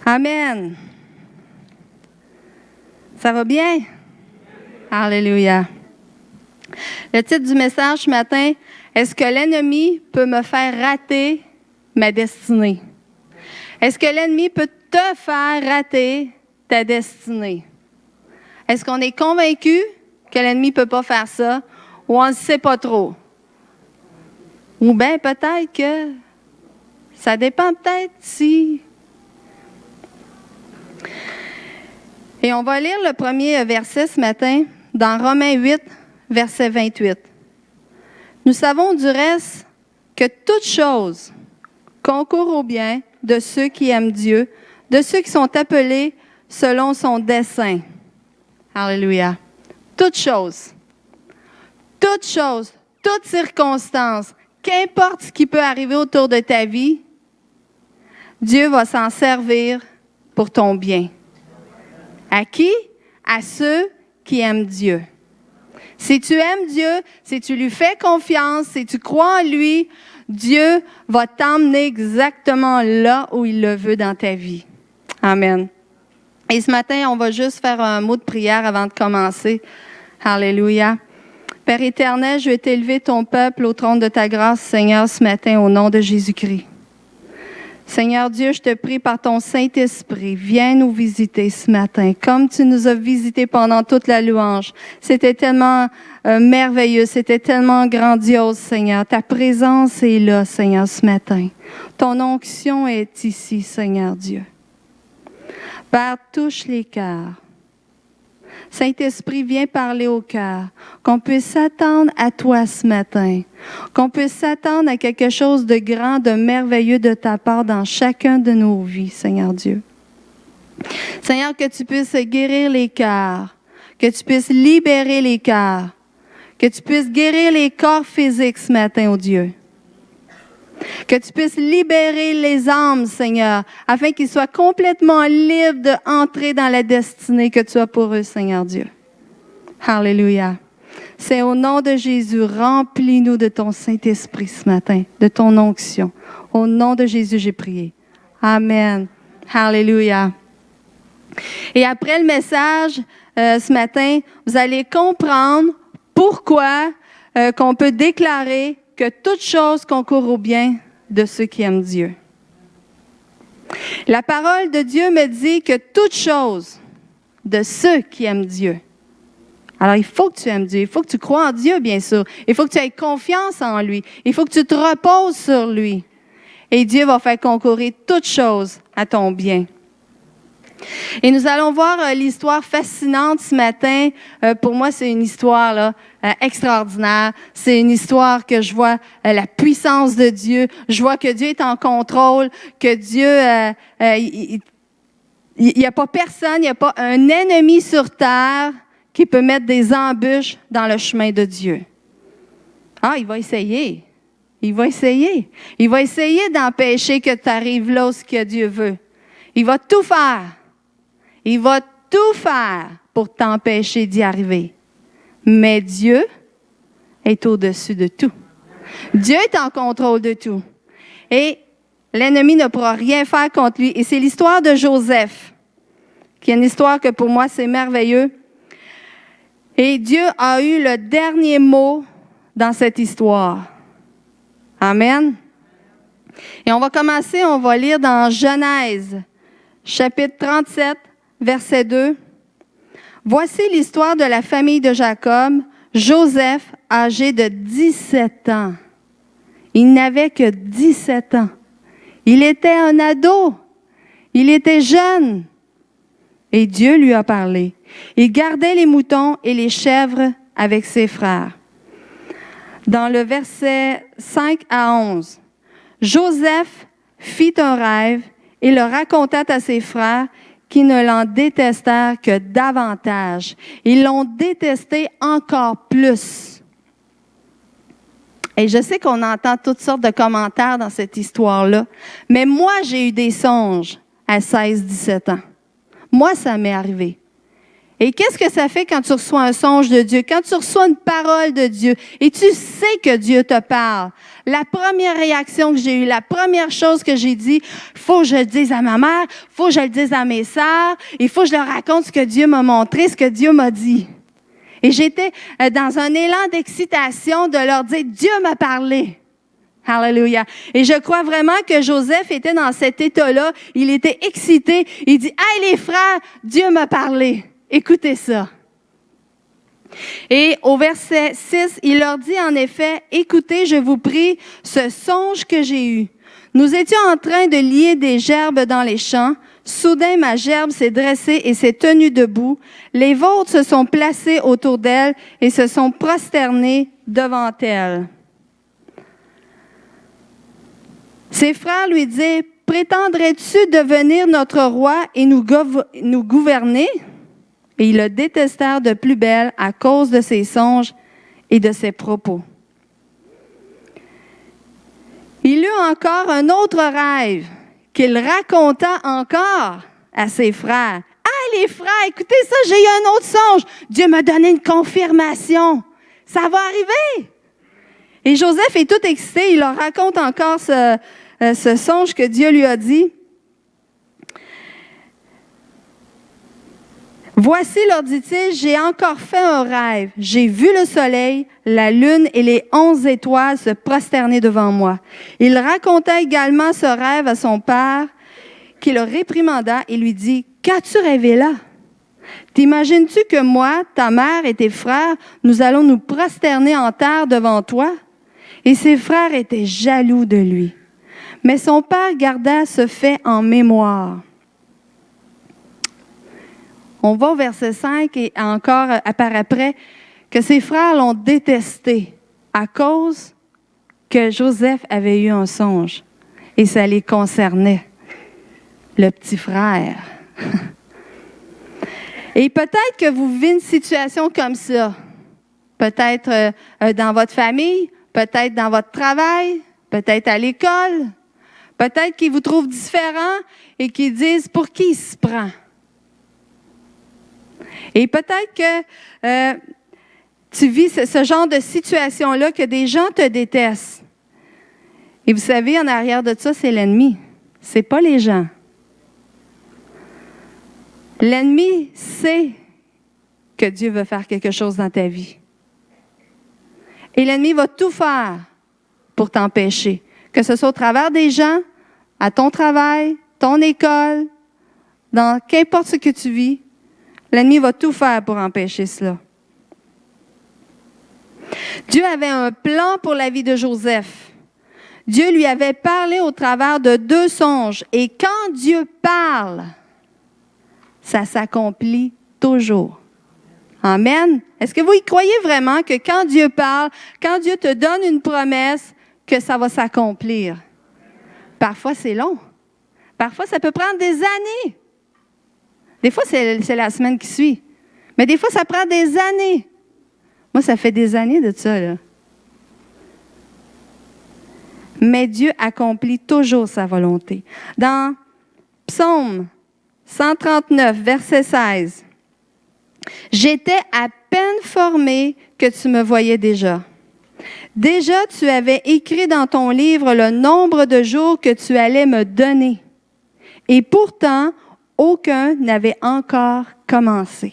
Amen. Ça va bien? Alléluia. Le titre du message ce matin, est-ce que l'ennemi peut me faire rater ma destinée? Est-ce que l'ennemi peut te faire rater ta destinée? Est-ce qu'on est convaincu que l'ennemi ne peut pas faire ça ou on ne sait pas trop? Ou bien peut-être que ça dépend peut-être si... Et on va lire le premier verset ce matin dans Romains 8, verset 28. Nous savons du reste que toute chose concourt au bien de ceux qui aiment Dieu, de ceux qui sont appelés selon son dessein. Alléluia. Toute chose, toute circonstance, qu'importe ce qui peut arriver autour de ta vie, Dieu va s'en servir pour ton bien. À qui? À ceux qui aiment Dieu. Si tu aimes Dieu, si tu lui fais confiance, si tu crois en lui, Dieu va t'emmener exactement là où il le veut dans ta vie. Amen. Et ce matin, on va juste faire un mot de prière avant de commencer. Alléluia. Père éternel, je vais t'élever ton peuple au trône de ta grâce, Seigneur, ce matin, au nom de Jésus-Christ. Seigneur Dieu, je te prie par ton Saint-Esprit, viens nous visiter ce matin, comme tu nous as visités pendant toute la louange. C'était tellement merveilleux, c'était tellement grandiose, Seigneur. Ta présence est là, Seigneur, ce matin. Ton onction est ici, Seigneur Dieu. Père, touche les cœurs. Saint-Esprit, viens parler au cœur, qu'on puisse s'attendre à toi ce matin, qu'on puisse s'attendre à quelque chose de grand, de merveilleux de ta part dans chacun de nos vies, Seigneur Dieu. Seigneur, que tu puisses guérir les cœurs, que tu puisses libérer les cœurs, que tu puisses guérir les corps physiques ce matin, oh Dieu. Que tu puisses libérer les âmes, Seigneur, afin qu'ils soient complètement libres d'entrer dans la destinée que tu as pour eux, Seigneur Dieu. Alléluia. C'est au nom de Jésus, remplis-nous de ton Saint-Esprit ce matin, de ton onction. Au nom de Jésus, j'ai prié. Amen. Alléluia. Et après le message, ce matin, vous allez comprendre pourquoi qu'on peut déclarer que toute chose concourt au bien de ceux qui aiment Dieu. La parole de Dieu me dit que toute chose de ceux qui aiment Dieu. Alors, il faut que tu aimes Dieu, il faut que tu crois en Dieu, bien sûr. Il faut que tu aies confiance en lui. Il faut que tu te reposes sur lui. Et Dieu va faire concourir toute chose à ton bien. Et nous allons voir l'histoire fascinante ce matin. Pour moi, c'est une histoire là, extraordinaire. C'est une histoire que je vois la puissance de Dieu. Je vois que Dieu est en contrôle, que Dieu, il n'y a pas personne, il n'y a pas un ennemi sur terre qui peut mettre des embûches dans le chemin de Dieu. Ah, il va essayer. Il va essayer. Il va essayer d'empêcher que tu arrives là où ce que Dieu veut. Il va tout faire. Il va tout faire pour t'empêcher d'y arriver. Mais Dieu est au-dessus de tout. Dieu est en contrôle de tout. Et l'ennemi ne pourra rien faire contre lui. Et c'est l'histoire de Joseph, qui est une histoire que pour moi, c'est merveilleux. Et Dieu a eu le dernier mot dans cette histoire. Amen. Et on va commencer, on va lire dans Genèse, chapitre 37, verset 2. Voici l'histoire de la famille de Jacob, Joseph, âgé de 17 ans. Il n'avait que 17 ans. Il était un ado. Il était jeune. Et Dieu lui a parlé. Il gardait les moutons et les chèvres avec ses frères. Dans le verset 5 à 11, Joseph fit un rêve et le raconta à ses frères qui ne l'en détestèrent que davantage. Ils l'ont détesté encore plus. Et je sais qu'on entend toutes sortes de commentaires dans cette histoire-là, mais moi, j'ai eu des songes à 16-17 ans. Moi, ça m'est arrivé. Et qu'est-ce que ça fait quand tu reçois un songe de Dieu, quand tu reçois une parole de Dieu et tu sais que Dieu te parle? La première réaction que j'ai eue, la première chose que j'ai dit, faut que je le dise à ma mère, faut que je le dise à mes sœurs, il faut que je leur raconte ce que Dieu m'a montré, ce que Dieu m'a dit. Et j'étais dans un élan d'excitation de leur dire, Dieu m'a parlé. Alléluia. Et je crois vraiment que Joseph était dans cet état-là. Il était excité. Il dit, hey les frères, Dieu m'a parlé. Écoutez ça. Et au verset 6, il leur dit en effet, écoutez, je vous prie, ce songe que j'ai eu. Nous étions en train de lier des gerbes dans les champs. Soudain, ma gerbe s'est dressée et s'est tenue debout. Les vôtres se sont placés autour d'elle et se sont prosternés devant elle. Ses frères lui disent, prétendrais-tu devenir notre roi et nous gouverner? Et ils le détestèrent de plus belle à cause de ses songes et de ses propos. Il eut encore un autre rêve qu'il raconta encore à ses frères. « Ah, les frères, écoutez ça, j'ai eu un autre songe. Dieu m'a donné une confirmation. Ça va arriver. » Et Joseph est tout excité. Il leur raconte encore ce songe que Dieu lui a dit. « Voici, leur dit-il, j'ai encore fait un rêve. J'ai vu le soleil, la lune et les 11 étoiles se prosterner devant moi. » Il raconta également ce rêve à son père, qui le réprimanda et lui dit, « Qu'as-tu rêvé là? T'imagines-tu que moi, ta mère et tes frères, nous allons nous prosterner en terre devant toi? » Et ses frères étaient jaloux de lui. Mais son père garda ce fait en mémoire. On va au verset 5 et encore par après que ses frères l'ont détesté à cause que Joseph avait eu un songe et ça les concernait, le petit frère. Et peut-être que vous vivez une situation comme ça, peut-être dans votre famille, peut-être dans votre travail, peut-être à l'école, peut-être qu'ils vous trouvent différents et qu'ils disent « pour qui il se prend ?» Et peut-être que tu vis ce genre de situation-là, que des gens te détestent. Et vous savez, en arrière de ça, c'est l'ennemi. Ce n'est pas les gens. L'ennemi sait que Dieu veut faire quelque chose dans ta vie. Et l'ennemi va tout faire pour t'empêcher. Que ce soit au travers des gens, à ton travail, ton école, dans qu'importe ce que tu vis, l'ennemi va tout faire pour empêcher cela. Dieu avait un plan pour la vie de Joseph. Dieu lui avait parlé au travers de 2 songes. Et quand Dieu parle, ça s'accomplit toujours. Amen. Est-ce que vous y croyez vraiment que quand Dieu parle, quand Dieu te donne une promesse, que ça va s'accomplir? Parfois, c'est long. Parfois, ça peut prendre des années. Des fois, c'est la semaine qui suit. Mais des fois, ça prend des années. Moi, ça fait des années de ça, là. Mais Dieu accomplit toujours sa volonté. Dans Psaume 139, verset 16, « J'étais à peine formé que tu me voyais déjà. Déjà, tu avais écrit dans ton livre le nombre de jours que tu allais me donner. Et pourtant, aucun n'avait encore commencé. »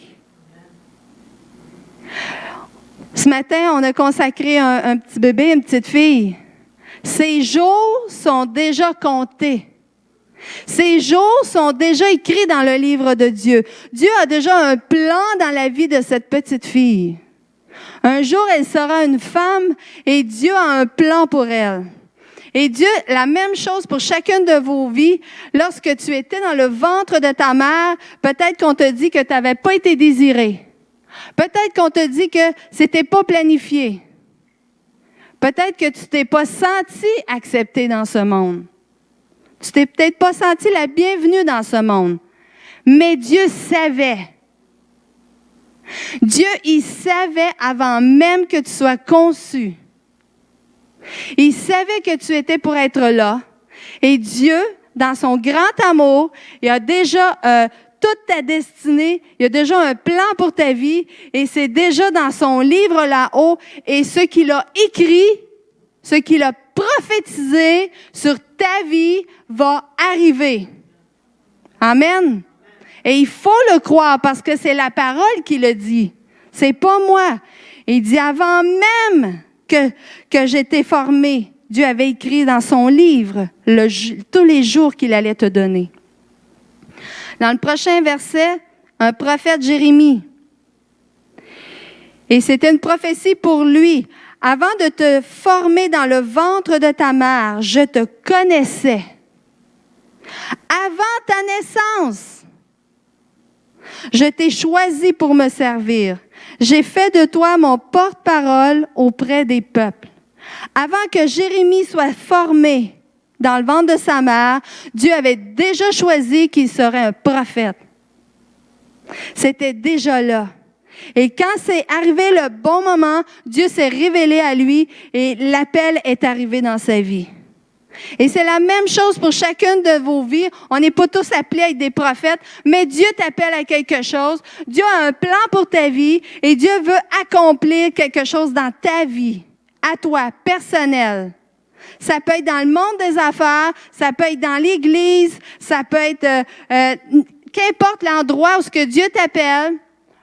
Ce matin, on a consacré un petit bébé, une petite fille. Ces jours sont déjà comptés. Ces jours sont déjà écrits dans le livre de Dieu. Dieu a déjà un plan dans la vie de cette petite fille. Un jour, elle sera une femme et Dieu a un plan pour elle. Et Dieu, la même chose pour chacune de vos vies. Lorsque tu étais dans le ventre de ta mère, peut-être qu'on te dit que tu n'avais pas été désiré. Peut-être qu'on te dit que c'était pas planifié. Peut-être que tu t'es pas senti accepté dans ce monde. Tu t'es peut-être pas senti la bienvenue dans ce monde. Mais Dieu savait. Dieu, il savait avant même que tu sois conçu. Il savait que tu étais pour être là. Et Dieu, dans son grand amour, il a déjà toute ta destinée. Il y a déjà un plan pour ta vie et c'est déjà dans son livre là-haut. Et ce qu'il a écrit, ce qu'il a prophétisé sur ta vie va arriver. Amen. Et il faut le croire parce que c'est la parole qui le dit. C'est pas moi. Il dit avant même que j'étais formé, Dieu avait écrit dans son livre tous les jours qu'il allait te donner. Dans le prochain verset, un prophète Jérémie. Et c'était une prophétie pour lui. Avant de te former dans le ventre de ta mère, je te connaissais. Avant ta naissance, je t'ai choisi pour me servir. J'ai fait de toi mon porte-parole auprès des peuples. Avant que Jérémie soit formé dans le ventre de sa mère, Dieu avait déjà choisi qu'il serait un prophète. C'était déjà là. Et quand c'est arrivé le bon moment, Dieu s'est révélé à lui et l'appel est arrivé dans sa vie. Et c'est la même chose pour chacune de vos vies. On n'est pas tous appelés à être des prophètes, mais Dieu t'appelle à quelque chose. Dieu a un plan pour ta vie et Dieu veut accomplir quelque chose dans ta vie, à toi, personnel. Ça peut être dans le monde des affaires, ça peut être dans l'Église, ça peut être qu'importe l'endroit où ce que Dieu t'appelle.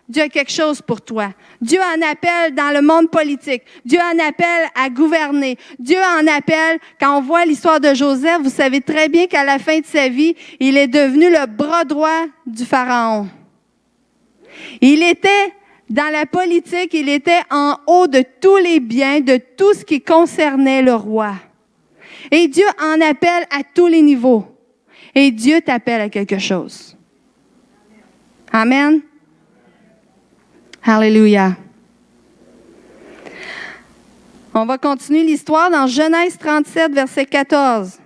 Dieu a quelque chose pour toi. Dieu en appelle dans le monde politique. Dieu en appelle à gouverner. Dieu en appelle, quand on voit l'histoire de Joseph, vous savez très bien qu'à la fin de sa vie, il est devenu le bras droit du Pharaon. Il était dans la politique, il était en haut de tous les biens, de tout ce qui concernait le roi. Et Dieu en appelle à tous les niveaux. Et Dieu t'appelle à quelque chose. Amen. Alléluia. On va continuer l'histoire dans Genèse 37, verset 14.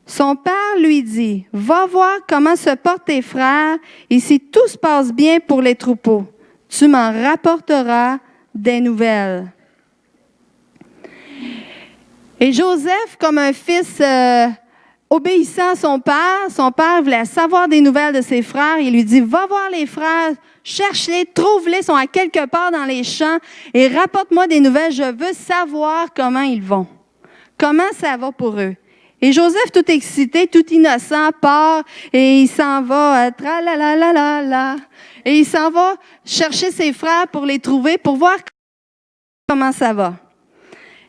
Son père lui dit, « Va voir comment se portent tes frères, et si tout se passe bien pour les troupeaux, tu m'en rapporteras des nouvelles. » Et Joseph, comme un fils obéissant à son père voulait savoir des nouvelles de ses frères. Il lui dit, « Va voir les frères, cherche-les, trouve-les, ils sont à quelque part dans les champs et rapporte-moi des nouvelles. Je veux savoir comment ils vont, comment ça va pour eux. » Et Joseph, tout excité, tout innocent, part et il s'en va, tra-la-la-la-la-la. Et il s'en va chercher ses frères pour les trouver, pour voir comment ça va.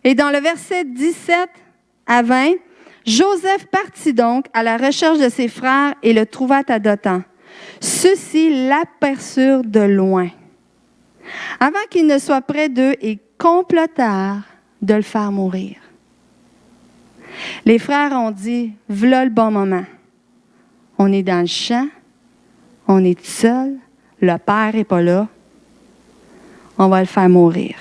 Et dans le verset 17 à 20, Joseph partit donc à la recherche de ses frères et le trouva à Dothan. Ceux-ci l'aperçurent de loin, avant qu'il ne soit près d'eux, et complotèrent de le faire mourir. Les frères ont dit, « V'là le bon moment. On est dans le champ, on est seul, le père n'est pas là, on va le faire mourir. »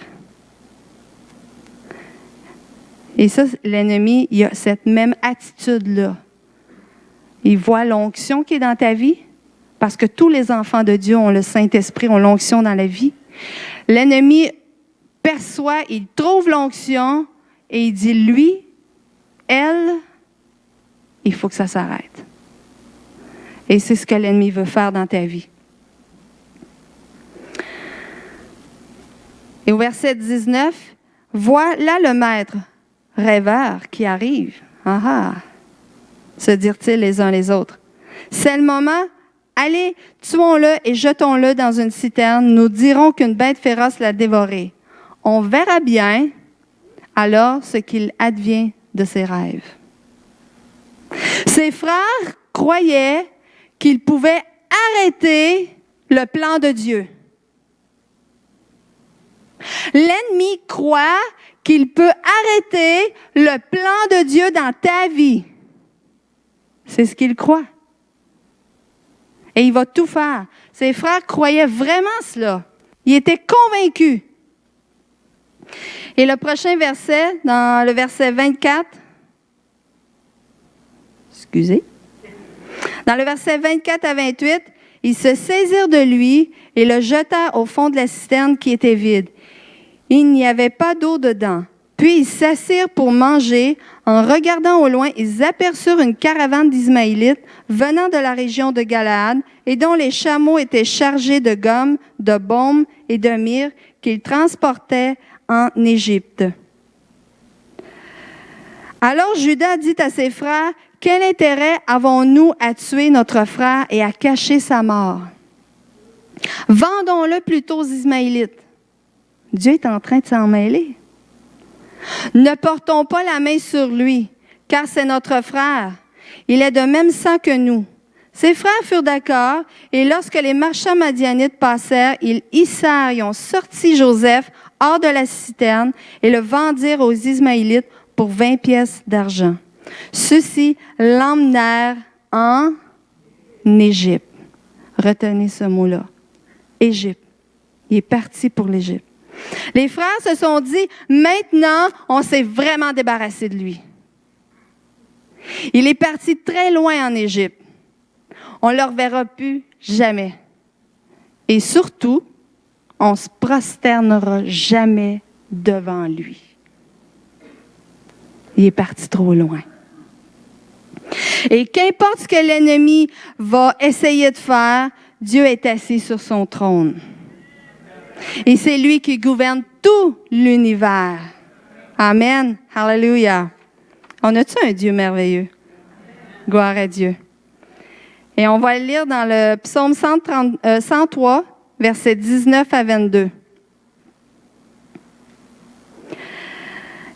Et ça, l'ennemi, il a cette même attitude-là. Il voit l'onction qui est dans ta vie, parce que tous les enfants de Dieu ont le Saint-Esprit, ont l'onction dans la vie. L'ennemi perçoit, il trouve l'onction et il dit, lui, elle, il faut que ça s'arrête. Et c'est ce que l'ennemi veut faire dans ta vie. Et au verset 19, « Voilà le maître rêveur qui arrive. » Ah ah, se dirent-ils les uns les autres. « C'est le moment. Allez, tuons-le et jetons-le dans une citerne. Nous dirons qu'une bête féroce l'a dévoré. On verra bien alors ce qu'il advient de ses rêves. » Ses frères croyaient qu'ils pouvaient arrêter le plan de Dieu. L'ennemi croit qu'il peut arrêter le plan de Dieu dans ta vie. C'est ce qu'il croit. Et il va tout faire. Ses frères croyaient vraiment cela. Ils étaient convaincus. Et le prochain verset, dans le verset 24, dans le verset 24 à 28, ils se saisirent de lui et le jetèrent au fond de la citerne qui était vide. Il n'y avait pas d'eau dedans. Puis ils s'assirent pour manger. En regardant au loin, ils aperçurent une caravane d'Ismaélites venant de la région de Galaad et dont les chameaux étaient chargés de gomme, de baume et de myrrhe qu'ils transportaient en Égypte. Alors Judas dit à ses frères, « Quel intérêt avons-nous à tuer notre frère et à cacher sa mort? Vendons-le plutôt aux Ismaélites. » Dieu est en train de s'en mêler. « Ne portons pas la main sur lui, car c'est notre frère. Il est de même sang que nous. » Ses frères furent d'accord, et lorsque les marchands madianites passèrent, ils ont sorti Joseph hors de la citerne et le vendirent aux Ismaélites pour 20 pièces d'argent. Ceux-ci l'emmenèrent en Égypte. Retenez ce mot-là. Égypte. Il est parti pour l'Égypte. Les frères se sont dit, maintenant, on s'est vraiment débarrassé de lui. Il est parti très loin en Égypte. On ne le reverra plus jamais. Et surtout, on ne se prosternera jamais devant lui. Il est parti trop loin. Et qu'importe ce que l'ennemi va essayer de faire, Dieu est assis sur son trône. Et c'est lui qui gouverne tout l'univers. Amen. Hallelujah. On a-tu un Dieu merveilleux? Gloire à Dieu. Et on va le lire dans le psaume 103, versets 19 à 22.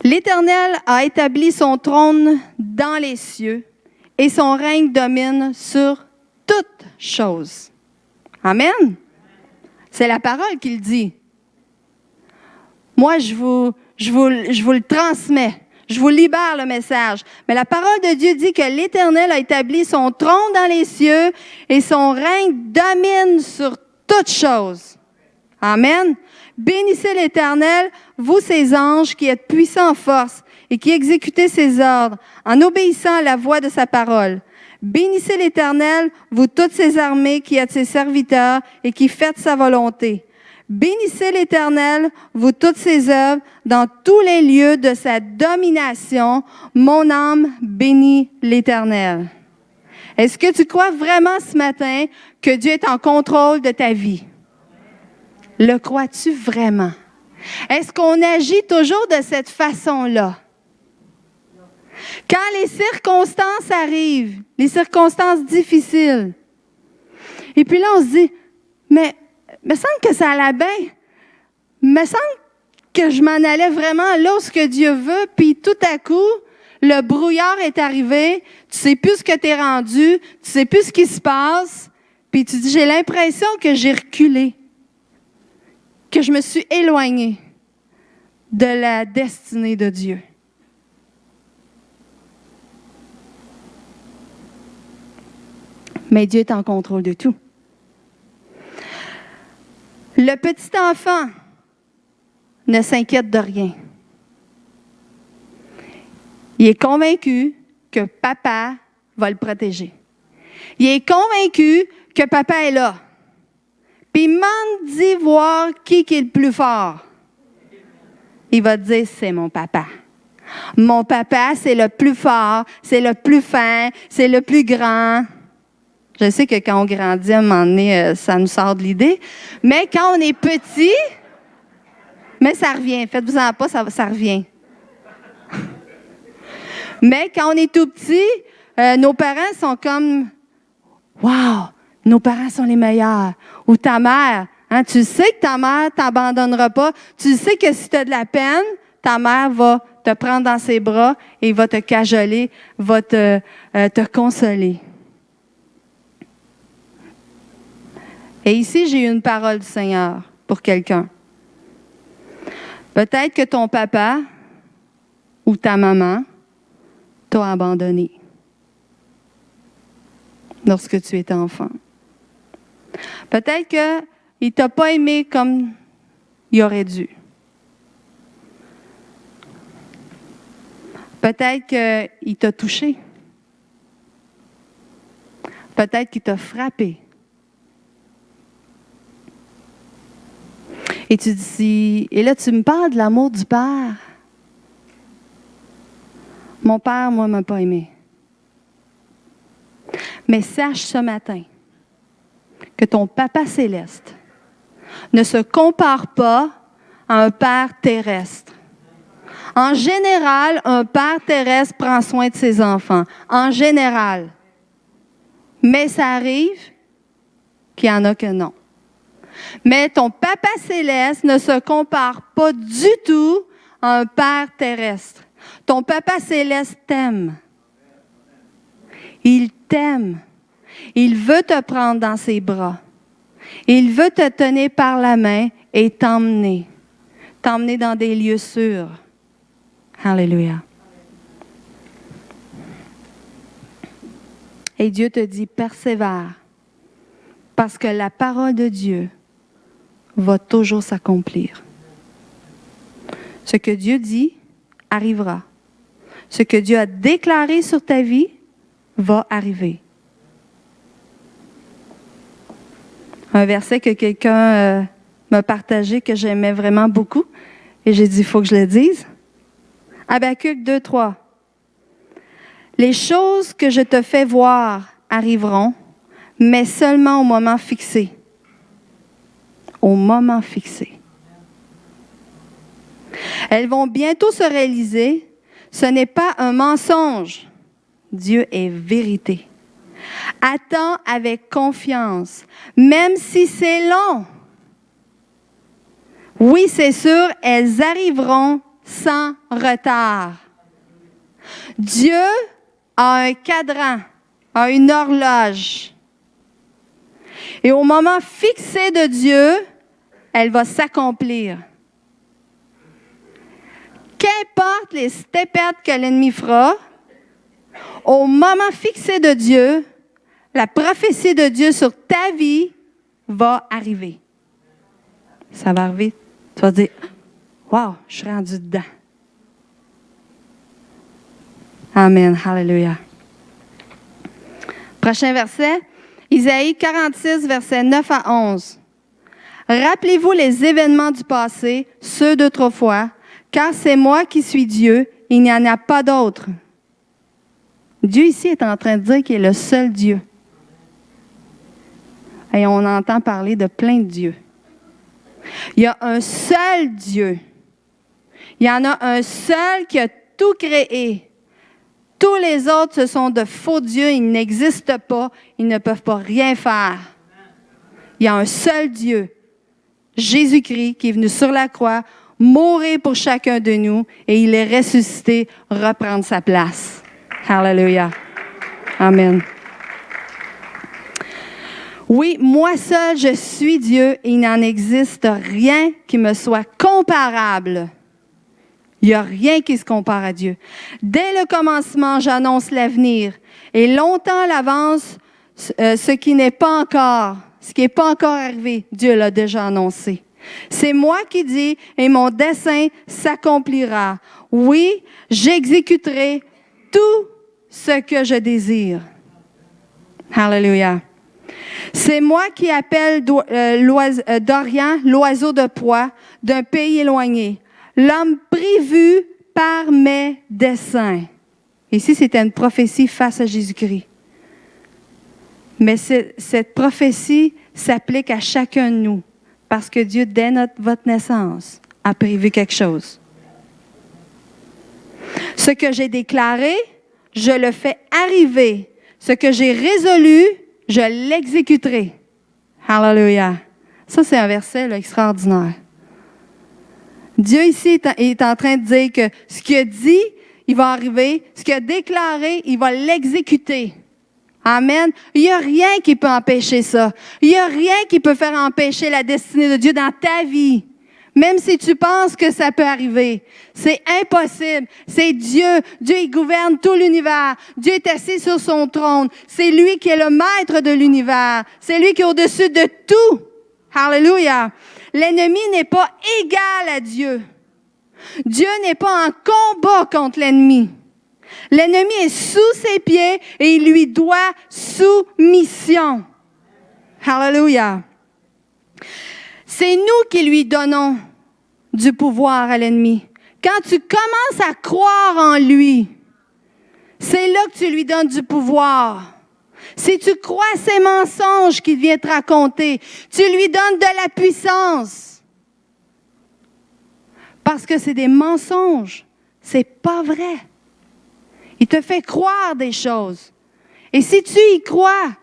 L'Éternel a établi son trône dans les cieux et son règne domine sur toutes choses. Amen. C'est la parole qu'il dit. Moi, je vous le transmets. Je vous libère le message. Mais la parole de Dieu dit que l'Éternel a établi son trône dans les cieux et son règne domine sur toutes choses. Amen. Bénissez l'Éternel, vous ses anges qui êtes puissants en force et qui exécutez ses ordres en obéissant à la voix de sa parole. Bénissez l'Éternel, vous toutes ses armées qui êtes ses serviteurs et qui faites sa volonté. Bénissez l'Éternel, vous toutes ses œuvres, dans tous les lieux de sa domination. Mon âme bénit l'Éternel. Est-ce que tu crois vraiment ce matin que Dieu est en contrôle de ta vie? Le crois-tu vraiment? Est-ce qu'on agit toujours de cette façon-là? Quand les circonstances arrivent, les circonstances difficiles, et puis là on se dit, mais me semble que ça allait bien. Me semble que je m'en allais vraiment là où ce que Dieu veut, puis tout à coup, le brouillard est arrivé, tu sais plus ce que tu es rendu, tu sais plus ce qui se passe, puis tu dis, j'ai l'impression que j'ai reculé, que je me suis éloignée de la destinée de Dieu. Mais Dieu est en contrôle de tout. Le petit enfant ne s'inquiète de rien. Il est convaincu que papa va le protéger. Il est convaincu que papa est là. Puis il demande d'y voir qui est le plus fort. Il va dire, c'est mon papa. Mon papa, c'est le plus fort, c'est le plus fin, c'est le plus grand. Je sais que quand on grandit, à un moment donné, ça nous sort de l'idée. Mais quand on est petit, mais ça revient. Faites-vous-en pas, ça revient. Mais quand on est tout petit, nos parents sont comme « Wow, nos parents sont les meilleurs. » Ou ta mère, hein, tu sais que ta mère ne t'abandonnera pas. Tu sais que si tu as de la peine, ta mère va te prendre dans ses bras et va te cajoler, va te consoler. Et ici, j'ai une parole du Seigneur pour quelqu'un. Peut-être que ton papa ou ta maman t'a abandonné lorsque tu étais enfant. Peut-être qu'il ne t'a pas aimé comme il aurait dû. Peut-être qu'il t'a touché. Peut-être qu'il t'a frappé. Et tu dis, et là tu me parles de l'amour du Père. Mon Père, moi, ne m'a pas aimé. Mais sache ce matin que ton Papa céleste ne se compare pas à un Père terrestre. En général, un Père terrestre prend soin de ses enfants. En général. Mais ça arrive qu'il y en a que non. Mais ton Papa céleste ne se compare pas du tout à un Père terrestre. Ton Papa céleste t'aime. Il t'aime. Il veut te prendre dans ses bras. Il veut te tenir par la main et t'emmener. T'emmener dans des lieux sûrs. Alléluia. Et Dieu te dit, persévère, parce que la parole de Dieu va toujours s'accomplir. Ce que Dieu dit arrivera. Ce que Dieu a déclaré sur ta vie va arriver. Un verset que quelqu'un m'a partagé que j'aimais vraiment beaucoup, et j'ai dit, il faut que je le dise. Habacuc 2:3. Les choses que je te fais voir arriveront, mais seulement au moment fixé. Au moment fixé. Elles vont bientôt se réaliser. Ce n'est pas un mensonge. Dieu est vérité. Attends avec confiance, même si c'est long. Oui, c'est sûr, elles arriveront sans retard. Dieu a un cadran, a une horloge. Et au moment fixé de Dieu, elle va s'accomplir. Qu'importe les stépettes que l'ennemi fera, au moment fixé de Dieu, la prophétie de Dieu sur ta vie va arriver. Ça va arriver. Tu vas dire, « Wow, je suis rendu dedans. » Amen. Hallelujah. Prochain verset, Isaïe 46, versets 9 à 11. « Rappelez-vous les événements du passé, ceux d'autrefois, car c'est moi qui suis Dieu, il n'y en a pas d'autre. » Dieu ici est en train de dire qu'il est le seul Dieu. Et on entend parler de plein de dieux. Il y a un seul Dieu. Il y en a un seul qui a tout créé. Tous les autres, ce sont de faux dieux. Ils n'existent pas. Ils ne peuvent pas rien faire. Il y a un seul Dieu, Jésus-Christ, qui est venu sur la croix, mourir pour chacun de nous, et il est ressuscité, reprendre sa place. Hallelujah. Amen. Oui, moi seul, je suis Dieu et il n'en existe rien qui me soit comparable. Il n'y a rien qui se compare à Dieu. Dès le commencement, j'annonce l'avenir et longtemps à l'avance, ce qui n'est pas encore arrivé, Dieu l'a déjà annoncé. C'est moi qui dis et mon dessein s'accomplira. Oui, j'exécuterai tout ce que je désire. Hallelujah. C'est moi qui appelle d'Orient l'oiseau de proie d'un pays éloigné, l'homme prévu par mes desseins. Ici, c'était une prophétie face à Jésus-Christ. Mais cette prophétie s'applique à chacun de nous, parce que Dieu, dès votre naissance, a prévu quelque chose. Ce que j'ai déclaré, je le fais arriver. Ce que j'ai résolu, je l'exécuterai. Hallelujah. Ça, c'est un verset là, extraordinaire. Dieu ici est en train de dire que ce qu'il a dit, il va arriver. Ce qu'il a déclaré, il va l'exécuter. Amen. Il n'y a rien qui peut empêcher ça. Il n'y a rien qui peut faire empêcher la destinée de Dieu dans ta vie. Même si tu penses que ça peut arriver, c'est impossible. C'est Dieu. Dieu, il gouverne tout l'univers. Dieu est assis sur son trône. C'est lui qui est le maître de l'univers. C'est lui qui est au-dessus de tout. Hallelujah. L'ennemi n'est pas égal à Dieu. Dieu n'est pas en combat contre l'ennemi. L'ennemi est sous ses pieds et il lui doit soumission. Hallelujah. C'est nous qui lui donnons du pouvoir à l'ennemi. Quand tu commences à croire en lui, c'est là que tu lui donnes du pouvoir. Si tu crois ces mensonges qu'il vient te raconter, tu lui donnes de la puissance. Parce que c'est des mensonges. C'est pas vrai. Il te fait croire des choses. Et si tu y crois,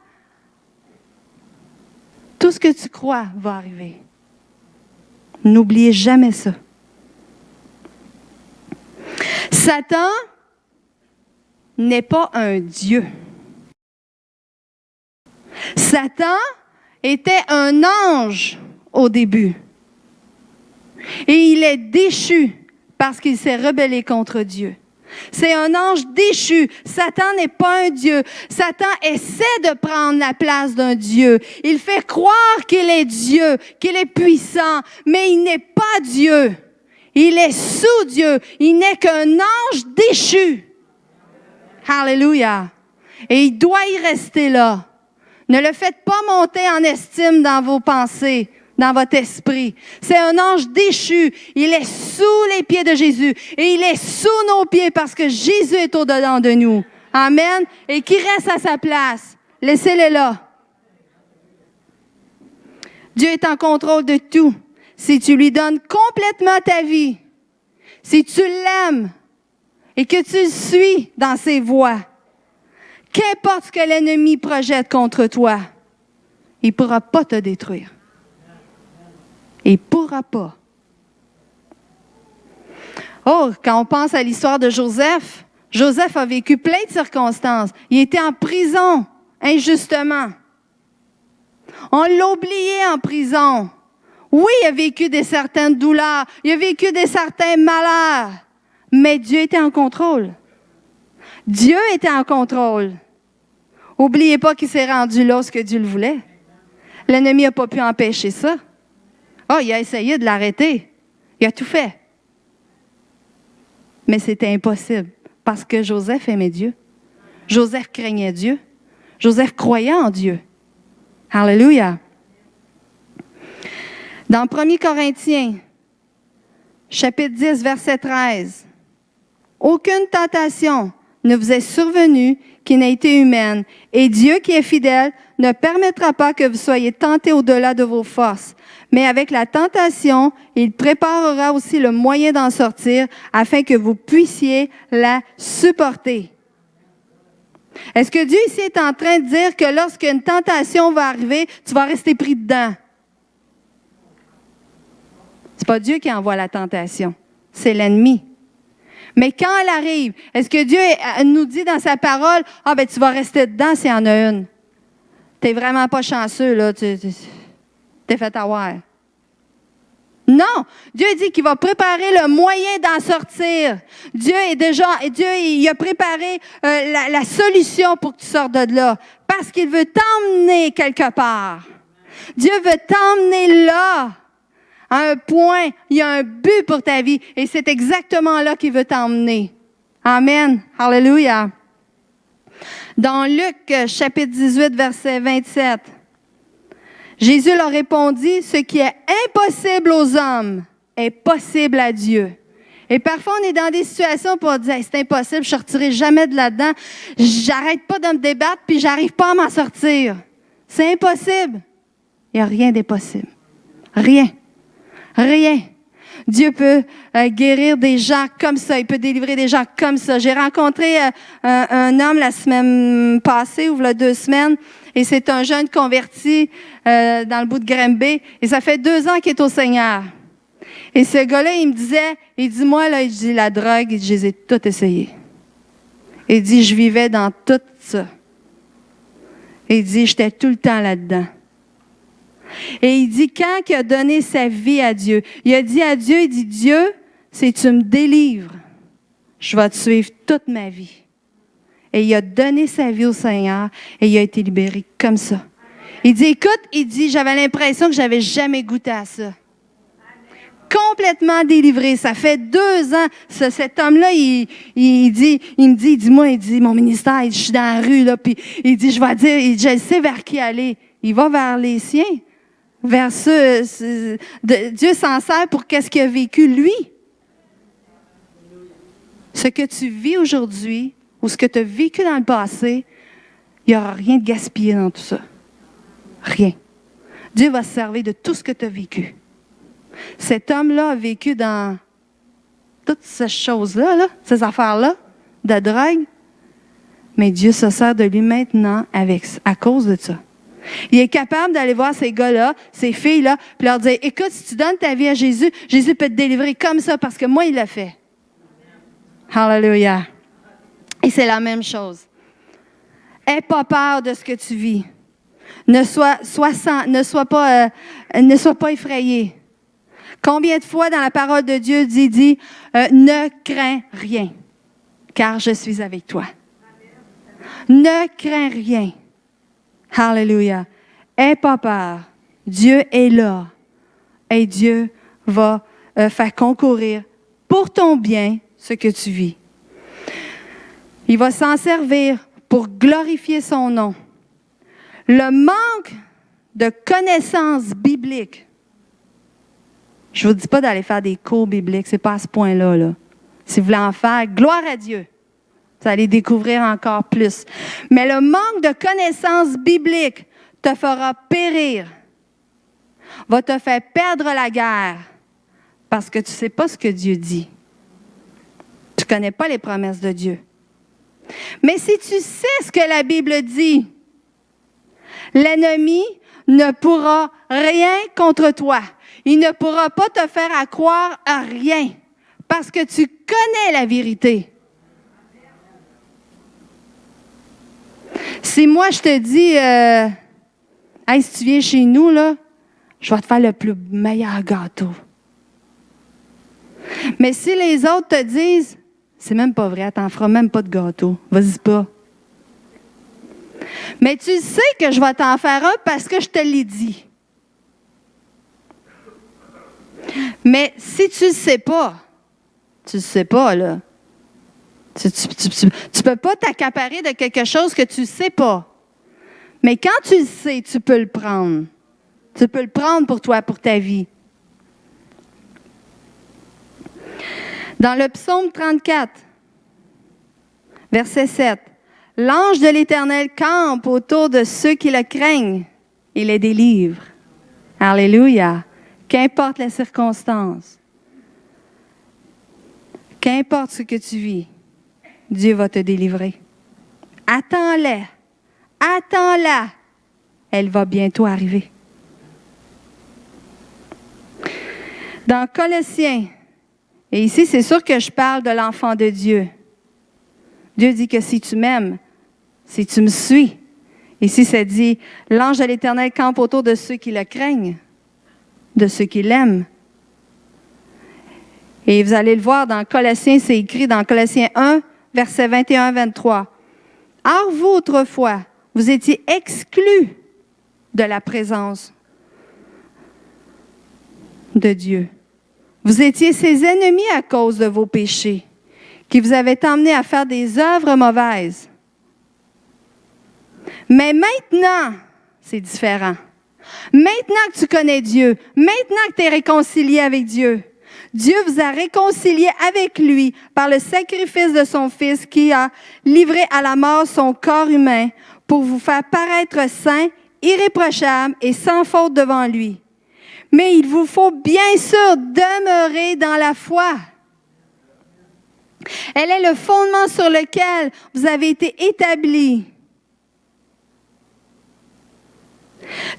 tout ce que tu crois va arriver. N'oubliez jamais ça. Satan n'est pas un Dieu. Satan était un ange au début. Et il est déchu parce qu'il s'est rebellé contre Dieu. C'est un ange déchu. Satan n'est pas un Dieu. Satan essaie de prendre la place d'un Dieu. Il fait croire qu'il est Dieu, qu'il est puissant, mais il n'est pas Dieu. Il est sous Dieu. Il n'est qu'un ange déchu. Alléluia. Et il doit y rester là. Ne le faites pas monter en estime dans vos pensées, dans votre esprit. C'est un ange déchu. Il est sous les pieds de Jésus. Et il est sous nos pieds parce que Jésus est au-dedans de nous. Amen. Et qui reste à sa place. Laissez-le là. Dieu est en contrôle de tout. Si tu lui donnes complètement ta vie, si tu l'aimes et que tu le suis dans ses voies, qu'importe ce que l'ennemi projette contre toi, il ne pourra pas te détruire. Il ne pourra pas. Oh, quand on pense à l'histoire de Joseph, Joseph a vécu plein de circonstances. Il était en prison, injustement. On l'a oublié en prison. Oui, il a vécu certaines douleurs, il a vécu certains malheurs, mais Dieu était en contrôle. Dieu était en contrôle. N'oubliez pas qu'il s'est rendu là ce que Dieu le voulait. L'ennemi n'a pas pu empêcher ça. Oh, il a essayé de l'arrêter. Il a tout fait. Mais c'était impossible parce que Joseph aimait Dieu. Joseph craignait Dieu. Joseph croyait en Dieu. Alléluia. Dans 1 Corinthiens, chapitre 10, verset 13, « Aucune tentation ne vous est survenue qui n'ait été humaine, et Dieu qui est fidèle ne permettra pas que vous soyez tentés au-delà de vos forces. Mais avec la tentation, il préparera aussi le moyen d'en sortir afin que vous puissiez la supporter. » Est-ce que Dieu ici est en train de dire que lorsqu'une tentation va arriver, tu vas rester pris dedans? C'est pas Dieu qui envoie la tentation, c'est l'ennemi. Mais quand elle arrive, est-ce que Dieu nous dit dans sa parole, « Ah, ben tu vas rester dedans s'il y en a une. T'es vraiment pas chanceux, là, t'es fait avoir. » Non, Dieu dit qu'il va préparer le moyen d'en sortir. Dieu il a préparé la solution pour que tu sortes de là, parce qu'il veut t'emmener quelque part. Dieu veut t'emmener là, à un point, il y a un but pour ta vie, et c'est exactement là qu'il veut t'emmener. Amen. Alléluia. Dans Luc, chapitre 18, verset 27, Jésus leur répondit, « Ce qui est impossible aux hommes est possible à Dieu. » Et parfois, on est dans des situations pour dire, hey, « C'est impossible, je ne sortirai jamais de là-dedans. J'arrête pas de me débattre, puis j'arrive pas à m'en sortir. C'est impossible. » Il n'y a rien d'impossible. Rien. Rien. Dieu peut guérir des gens comme ça. Il peut délivrer des gens comme ça. J'ai rencontré un homme la semaine passée, ou il y a 2 semaines, et c'est un jeune converti dans le bout de Granby. Et ça fait 2 ans qu'il est au Seigneur. Et ce gars-là, il me disait, il dit, moi, là, il dit, la drogue, il dit, je les ai toutes essayées. Il dit, je vivais dans tout ça. Il dit, j'étais tout le temps là-dedans. Et il dit, quand il a donné sa vie à Dieu, il a dit à Dieu, il dit, Dieu, si tu me délivres, je vais te suivre toute ma vie. Et il a donné sa vie au Seigneur et il a été libéré comme ça. Il dit, écoute, il dit, j'avais l'impression que j'avais jamais goûté à ça. Complètement délivré. Ça fait 2 ans. Cet homme-là, il me dit, mon ministère, je suis dans la rue, là, puis il dit, je vais dire, je sais vers qui aller. Il va vers les siens. Vers ceux, Dieu s'en sert pour qu'est-ce qu'il a vécu, lui. Ce que tu vis aujourd'hui, ou ce que tu as vécu dans le passé, il n'y aura rien de gaspillé dans tout ça. Rien. Dieu va se servir de tout ce que tu as vécu. Cet homme-là a vécu dans toutes ces choses-là, là, ces affaires-là, de drogue, mais Dieu se sert de lui maintenant à cause de ça. Il est capable d'aller voir ces gars-là, ces filles-là, puis leur dire, écoute, si tu donnes ta vie à Jésus, Jésus peut te délivrer comme ça parce que moi, il l'a fait. Hallelujah. Et c'est la même chose. Aie pas peur de ce que tu vis. Ne sois pas effrayé. Combien de fois dans la parole de Dieu dit ne crains rien, car je suis avec toi. Ne crains rien. Hallelujah. Aie pas peur. Dieu est là. Et Dieu va faire concourir pour ton bien ce que tu vis. Il va s'en servir pour glorifier son nom. Le manque de connaissances bibliques. Je ne vous dis pas d'aller faire des cours bibliques, ce n'est pas à ce point-là. Là. Si vous voulez en faire, gloire à Dieu. Vous allez découvrir encore plus. Mais le manque de connaissances bibliques te fera périr, va te faire perdre la guerre parce que tu ne sais pas ce que Dieu dit. Tu ne connais pas les promesses de Dieu. Mais si tu sais ce que la Bible dit, l'ennemi ne pourra rien contre toi. Il ne pourra pas te faire croire à rien parce que tu connais la vérité. Si moi, je te dis, hey, si tu viens chez nous, là, je vais te faire le plus meilleur gâteau. Mais si les autres te disent, c'est même pas vrai, t'en feras même pas de gâteau, vas-y pas. Mais tu sais que je vais t'en faire un parce que je te l'ai dit. Mais si tu ne sais pas, là. Tu ne peux pas t'accaparer de quelque chose que tu ne sais pas. Mais quand tu le sais, tu peux le prendre. Tu peux le prendre pour toi, pour ta vie. Dans le psaume 34, verset 7, « L'ange de l'Éternel campe autour de ceux qui le craignent et les délivre. » Alléluia. Qu'importe les circonstances, qu'importe ce que tu vis, Dieu va te délivrer. Attends-la. Attends-la. Elle va bientôt arriver. Dans Colossiens, et ici, c'est sûr que je parle de l'enfant de Dieu. Dieu dit que si tu m'aimes, si tu me suis, ici, ça dit, l'ange de l'Éternel campe autour de ceux qui le craignent, de ceux qui l'aiment. Et vous allez le voir dans Colossiens, c'est écrit dans Colossiens 1, versets 21-23. « Or vous, autrefois, vous étiez exclus de la présence de Dieu. Vous étiez ses ennemis à cause de vos péchés, qui vous avaient emmenés à faire des œuvres mauvaises. Mais maintenant, c'est différent. Maintenant que tu connais Dieu, maintenant que tu es réconcilié avec Dieu, Dieu vous a réconcilié avec lui par le sacrifice de son Fils qui a livré à la mort son corps humain pour vous faire paraître saints, irréprochables et sans faute devant lui. Mais il vous faut bien sûr demeurer dans la foi. Elle est le fondement sur lequel vous avez été établis.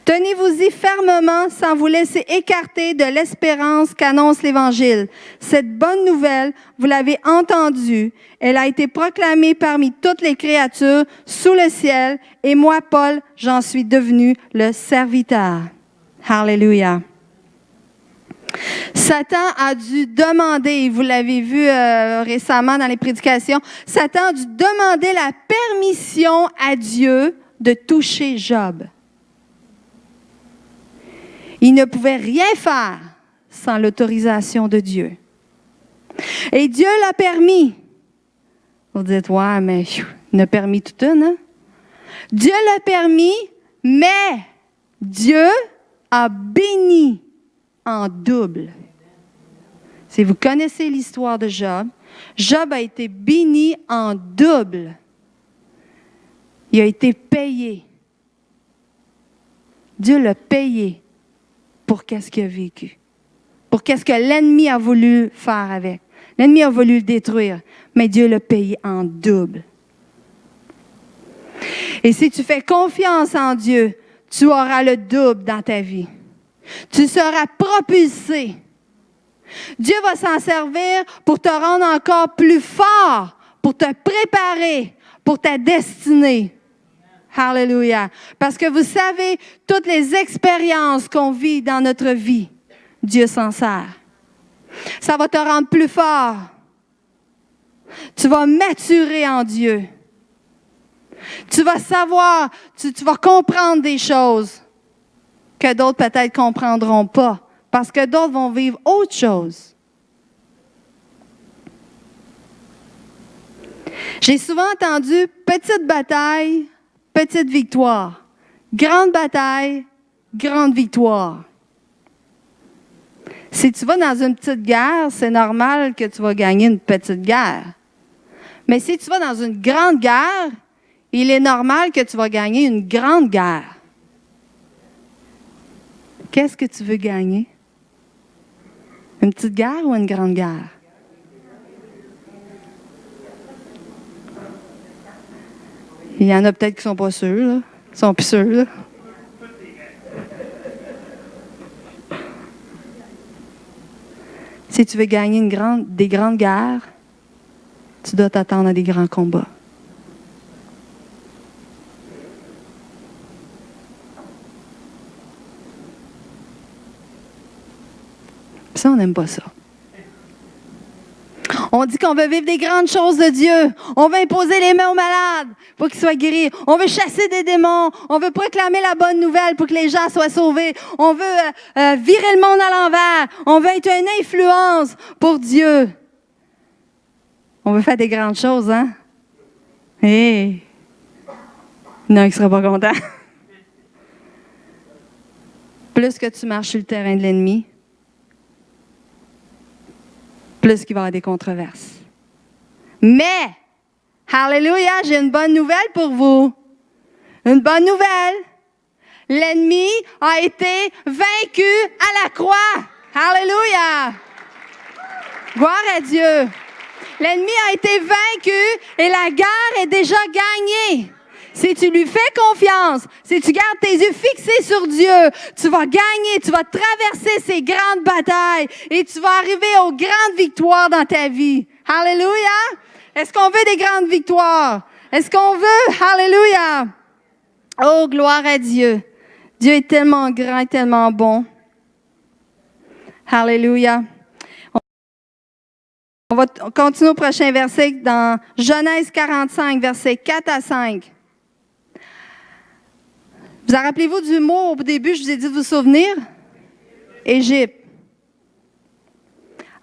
Tenez-vous-y fermement sans vous laisser écarter de l'espérance qu'annonce l'Évangile. Cette bonne nouvelle, vous l'avez entendue. Elle a été proclamée parmi toutes les créatures sous le ciel. Et moi, Paul, j'en suis devenu le serviteur. Alléluia. Satan a dû demander, vous l'avez vu récemment dans les prédications, Satan a dû demander la permission à Dieu de toucher Job. Il ne pouvait rien faire sans l'autorisation de Dieu. Et Dieu l'a permis. Vous dites, ouais, mais il a permis tout un, hein? Dieu l'a permis, mais Dieu a béni en double. Si vous connaissez l'histoire de Job, Job a été béni en double. Il a été payé. Dieu l'a payé pour qu'est-ce qu'il a vécu. Pour qu'est-ce que l'ennemi a voulu faire avec. L'ennemi a voulu le détruire, mais Dieu l'a payé en double. Et si tu fais confiance en Dieu, tu auras le double dans ta vie. Tu seras propulsé. Dieu va s'en servir pour te rendre encore plus fort, pour te préparer pour ta destinée. Alléluia. Parce que vous savez, toutes les expériences qu'on vit dans notre vie, Dieu s'en sert. Ça va te rendre plus fort. Tu vas maturer en Dieu. Tu vas savoir, tu vas comprendre des choses que d'autres peut-être ne comprendront pas. Parce que d'autres vont vivre autre chose. J'ai souvent entendu petite bataille, petite victoire. Grande bataille, grande victoire. Si tu vas dans une petite guerre, c'est normal que tu vas gagner une petite guerre. Mais si tu vas dans une grande guerre, il est normal que tu vas gagner une grande guerre. Qu'est-ce que tu veux gagner? Une petite guerre ou une grande guerre? Il y en a peut-être qui ne sont pas sûrs, là. Ils sont plus sûrs, là. Si tu veux gagner des grandes guerres, tu dois t'attendre à des grands combats. Ça, on n'aime pas ça. On dit qu'on veut vivre des grandes choses de Dieu. On veut imposer les mains aux malades pour qu'ils soient guéris. On veut chasser des démons. On veut proclamer la bonne nouvelle pour que les gens soient sauvés. On veut virer le monde à l'envers. On veut être une influence pour Dieu. On veut faire des grandes choses, hein? Hé! Non, il ne sera pas content. Plus que tu marches sur le terrain de l'ennemi, plus qu'il va y avoir des controverses. Mais, alléluia, j'ai une bonne nouvelle pour vous. Une bonne nouvelle. L'ennemi a été vaincu à la croix. Alléluia. Gloire à Dieu. L'ennemi a été vaincu et la guerre est déjà gagnée. Si tu lui fais confiance, si tu gardes tes yeux fixés sur Dieu, tu vas gagner, tu vas traverser ces grandes batailles et tu vas arriver aux grandes victoires dans ta vie. Alléluia! Est-ce qu'on veut des grandes victoires? Est-ce qu'on veut? Alléluia! Oh, gloire à Dieu! Dieu est tellement grand et tellement bon. Alléluia! On va continuer au prochain verset dans Genèse 45, versets 4 à 5. Vous en rappelez-vous du mot au début, je vous ai dit de vous souvenir? Égypte.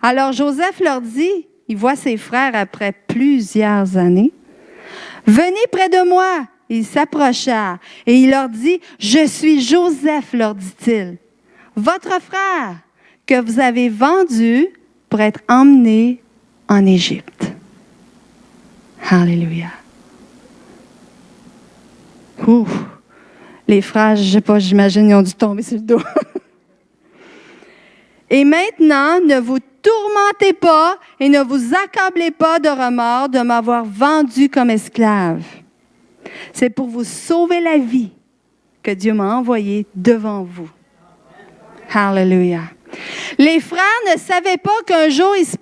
Alors Joseph leur dit, il voit ses frères après plusieurs années, « Venez près de moi. » Il s'approcha et il leur dit, « Je suis Joseph, leur dit-il, votre frère que vous avez vendu pour être emmené en Égypte. » Alléluia. Ouf. Les frères, je ne sais pas, j'imagine, ils ont dû tomber sur le dos. Et maintenant, ne vous tourmentez pas et ne vous accablez pas de remords de m'avoir vendu comme esclave. C'est pour vous sauver la vie que Dieu m'a envoyé devant vous. Alléluia. Les frères ne savaient pas qu'un jour ils se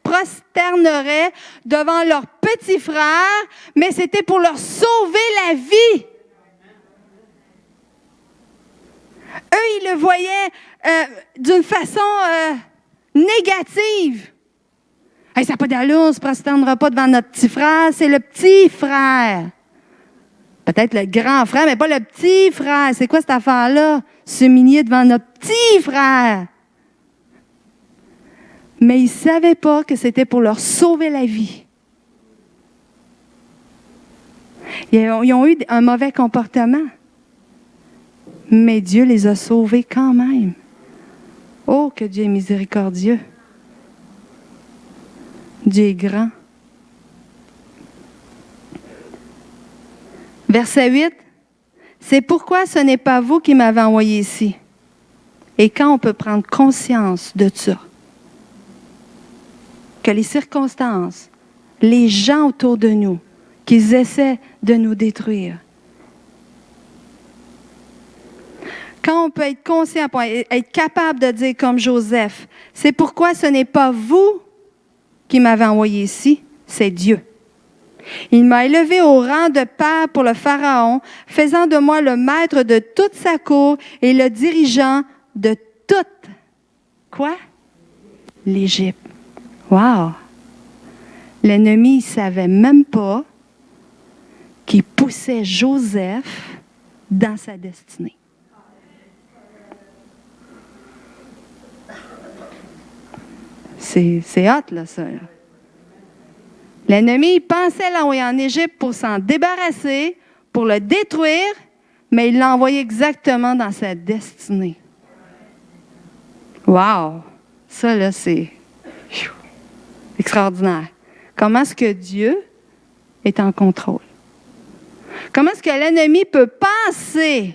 prosterneraient devant leur petit frère, mais c'était pour leur sauver la vie. Eux, ils le voyaient d'une façon négative. Hey, ça n'a pas d'allure, on ne se prosternera pas devant notre petit frère, c'est le petit frère. Peut-être le grand frère, mais pas le petit frère. C'est quoi cette affaire-là? S'humilier devant notre petit frère. Mais ils ne savaient pas que c'était pour leur sauver la vie. Ils ont eu un mauvais comportement. Mais Dieu les a sauvés quand même. Oh, que Dieu est miséricordieux. Dieu est grand. Verset 8. C'est pourquoi ce n'est pas vous qui m'avez envoyé ici. Et quand on peut prendre conscience de ça, que les circonstances, les gens autour de nous, qu'ils essaient de nous détruire. Quand on peut être conscient, être capable de dire comme Joseph, c'est pourquoi ce n'est pas vous qui m'avez envoyé ici, c'est Dieu. Il m'a élevé au rang de père pour le Pharaon, faisant de moi le maître de toute sa cour et le dirigeant de toute, quoi? L'Égypte. Wow! L'ennemi ne savait même pas qu'il poussait Joseph dans sa destinée. C'est hot, là, ça. Là. L'ennemi il pensait l'envoyer en Égypte pour s'en débarrasser, pour le détruire, mais il l'a envoyé exactement dans sa destinée. Wow! Ça, là, c'est extraordinaire. Comment est-ce que Dieu est en contrôle? Comment est-ce que l'ennemi peut penser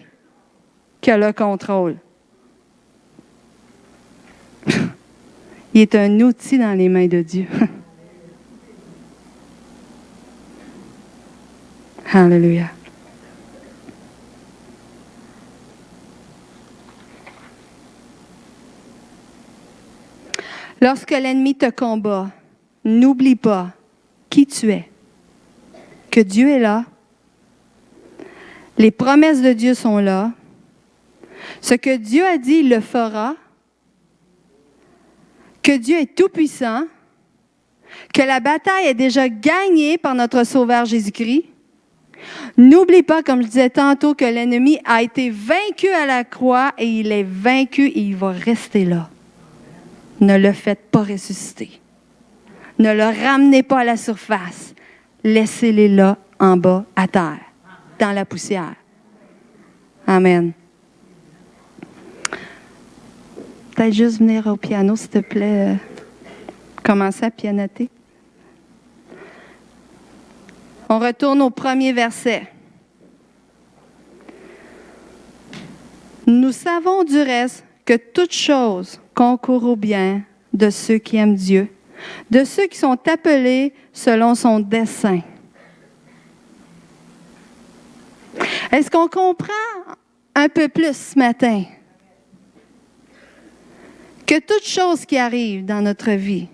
qu'il a le contrôle? Il est un outil dans les mains de Dieu. Alléluia. Lorsque l'ennemi te combat, n'oublie pas qui tu es, que Dieu est là, les promesses de Dieu sont là, ce que Dieu a dit, il le fera, que Dieu est tout-puissant, que la bataille est déjà gagnée par notre Sauveur Jésus-Christ. N'oublie pas, comme je disais tantôt, que l'ennemi a été vaincu à la croix et il est vaincu et il va rester là. Ne le faites pas ressusciter. Ne le ramenez pas à la surface. Laissez-les là, en bas, à terre, dans la poussière. Amen. Peut-être juste venir au piano, s'il te plaît. Commencer à pianoter. On retourne au premier verset. Nous savons du reste que toute chose concourt au bien de ceux qui aiment Dieu, de ceux qui sont appelés selon son dessein. Est-ce qu'on comprend un peu plus ce matin que toute chose qui arrive dans notre vie,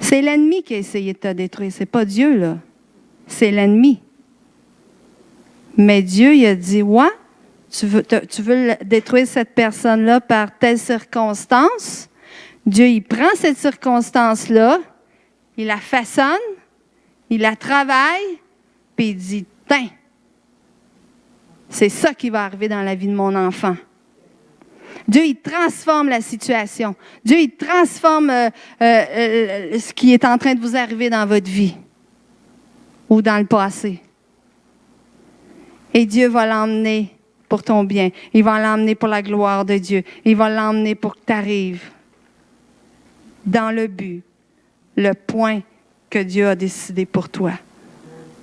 c'est l'ennemi qui a essayé de te détruire. C'est pas Dieu, là. C'est l'ennemi. Mais Dieu, il a dit, ouais, tu veux détruire cette personne-là par telle circonstance. Dieu, il prend cette circonstance-là, il la façonne, il la travaille, puis il dit, tiens, c'est ça qui va arriver dans la vie de mon enfant. Dieu, il transforme la situation. Dieu, il transforme ce qui est en train de vous arriver dans votre vie ou dans le passé. Et Dieu va l'emmener pour ton bien. Il va l'emmener pour la gloire de Dieu. Il va l'emmener pour que tu arrives dans le but, le point que Dieu a décidé pour toi.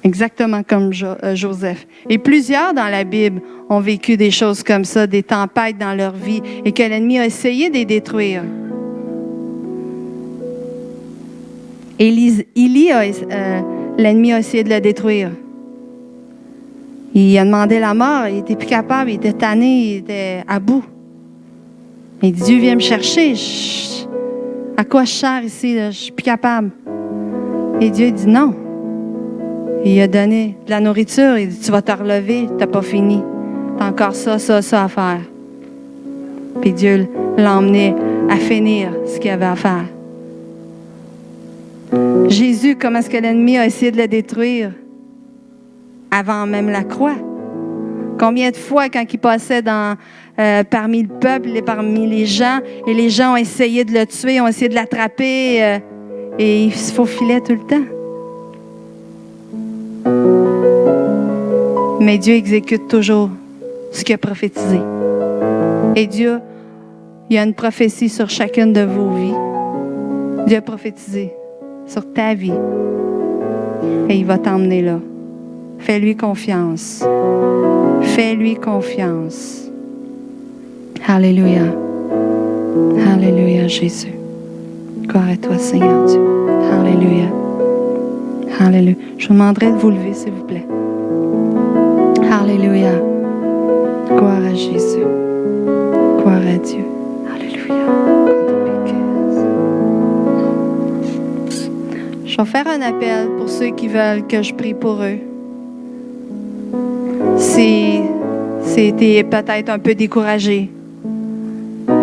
Exactement comme Joseph. Et plusieurs dans la Bible ont vécu des choses comme ça, des tempêtes dans leur vie, et que l'ennemi a essayé de les détruire. L'ennemi a essayé de le détruire. Il a demandé la mort, il n'était plus capable, il était tanné, il était à bout. Et Dieu vient me chercher. À quoi je sers ici? Là? Je ne suis plus capable. Et Dieu dit non. Il a donné de la nourriture. Il dit, tu vas te relever, tu n'as pas fini. Tu as encore ça à faire. Puis Dieu l'a emmené à finir ce qu'il avait à faire. Jésus, comment est-ce que l'ennemi a essayé de le détruire avant même la croix? Combien de fois, quand il passait parmi le peuple et parmi les gens, et les gens ont essayé de le tuer, ont essayé de l'attraper, et il se faufilait tout le temps. Mais Dieu exécute toujours ce qu'il a prophétisé. Et Dieu, il y a une prophétie sur chacune de vos vies. Dieu a prophétisé sur ta vie. Et il va t'emmener là. Fais-lui confiance. Fais-lui confiance. Alléluia. Alléluia, Jésus. Gloire à toi, Seigneur Dieu. Alléluia. Alléluia. Je vous demanderai de vous lever, s'il vous plaît. Alléluia. Gloire à Jésus. Gloire à Dieu. Alléluia. Je vais faire un appel pour ceux qui veulent que je prie pour eux. Si tu es peut-être un peu découragé,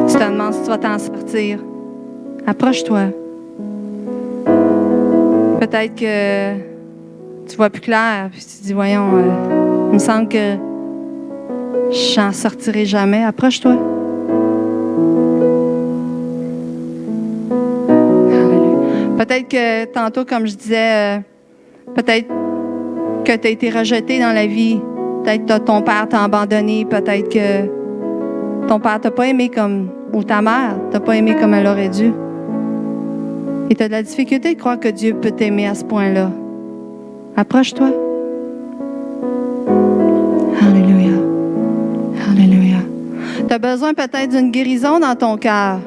tu te demandes si tu vas t'en sortir, approche-toi. Peut-être que tu vois plus clair, puis tu te dis, voyons, il me semble que je n'en sortirai jamais. Approche-toi. Peut-être que tantôt, comme je disais, peut-être que tu as été rejeté dans la vie. Peut-être que ton père t'a abandonné. Peut-être que ton père t'a pas aimé comme, ou ta mère t'a pas aimé comme elle aurait dû. Et tu as de la difficulté de croire que Dieu peut t'aimer à ce point-là. Approche-toi. Alléluia. Alléluia. Tu as besoin peut-être d'une guérison dans ton cœur.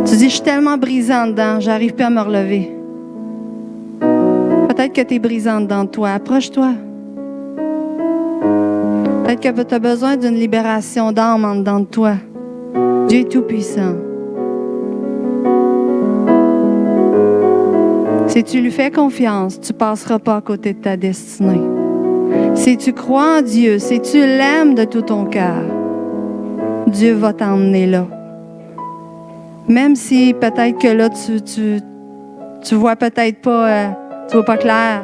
Tu dis, je suis tellement brisée en dedans, j'arrive plus à me relever. Peut-être que tu es brisée en dedans de toi. Approche-toi. Peut-être que tu as besoin d'une libération d'âme en dedans de toi. Dieu est tout-puissant. Si tu lui fais confiance, tu ne passeras pas à côté de ta destinée. Si tu crois en Dieu, si tu l'aimes de tout ton cœur, Dieu va t'emmener là. Même si peut-être que là, tu vois peut-être pas, tu vois pas clair.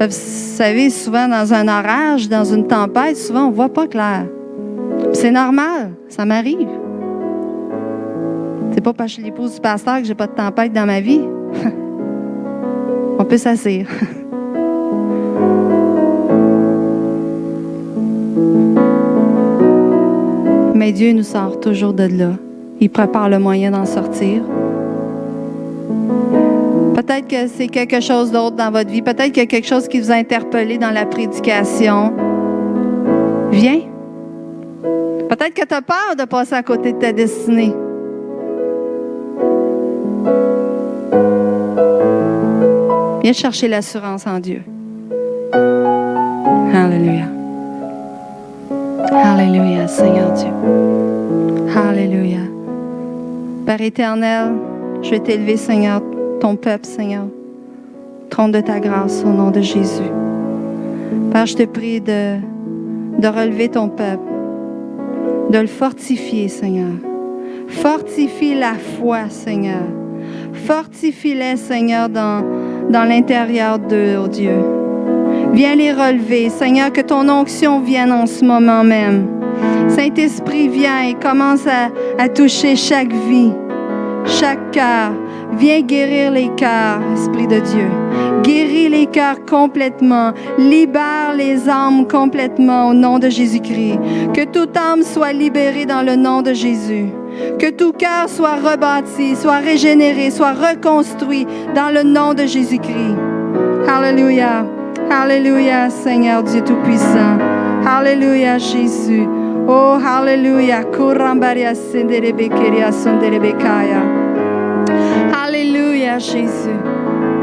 Vous savez, souvent dans un orage, dans une tempête, souvent on voit pas clair. C'est normal, ça m'arrive. C'est pas parce que je suis l'épouse du pasteur que j'ai pas de tempête dans ma vie. On peut s'asseoir. Mais Dieu nous sort toujours de là. Il prépare le moyen d'en sortir. Peut-être que c'est quelque chose d'autre dans votre vie. Peut-être qu'il y a quelque chose qui vous a interpellé dans la prédication. Viens. Peut-être que tu as peur de passer à côté de ta destinée. Viens chercher l'assurance en Dieu. Alléluia. Alléluia, Seigneur Dieu. Alléluia. Père éternel, je vais t'élever, Seigneur, ton peuple, Seigneur. Trône de ta grâce au nom de Jésus. Père, je te prie de relever ton peuple, de le fortifier, Seigneur. Fortifie la foi, Seigneur. Fortifie-les, Seigneur, dans l'intérieur d'eux, oh Dieu. Viens les relever, Seigneur, que ton onction vienne en ce moment même. Saint-Esprit, viens et commence à toucher chaque vie, chaque cœur. Viens guérir les cœurs, Esprit de Dieu. Guéris les cœurs complètement. Libère les âmes complètement au nom de Jésus-Christ. Que toute âme soit libérée dans le nom de Jésus. Que tout cœur soit rebâti, soit régénéré, soit reconstruit dans le nom de Jésus-Christ. Alléluia. Alléluia, Seigneur Dieu Tout-Puissant. Alléluia, Jésus. Oh, Alléluia. Alléluia, Jésus.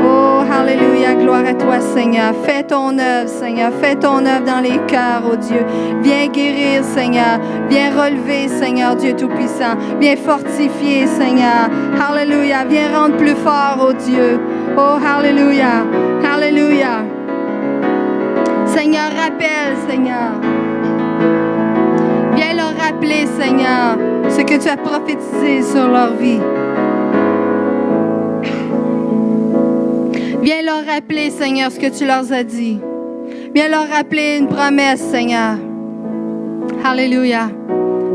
Oh, Alléluia. Gloire à toi, Seigneur. Fais ton œuvre, Seigneur. Fais ton œuvre dans les cœurs, oh Dieu. Viens guérir, Seigneur. Viens relever, Seigneur Dieu Tout-Puissant. Viens fortifier, Seigneur. Alléluia. Viens rendre plus fort, oh Dieu. Oh, Alléluia. Alléluia. Seigneur, rappelle, Seigneur. Viens leur rappeler, Seigneur, ce que tu as prophétisé sur leur vie. Viens leur rappeler, Seigneur, ce que tu leur as dit. Viens leur rappeler une promesse, Seigneur. Alléluia.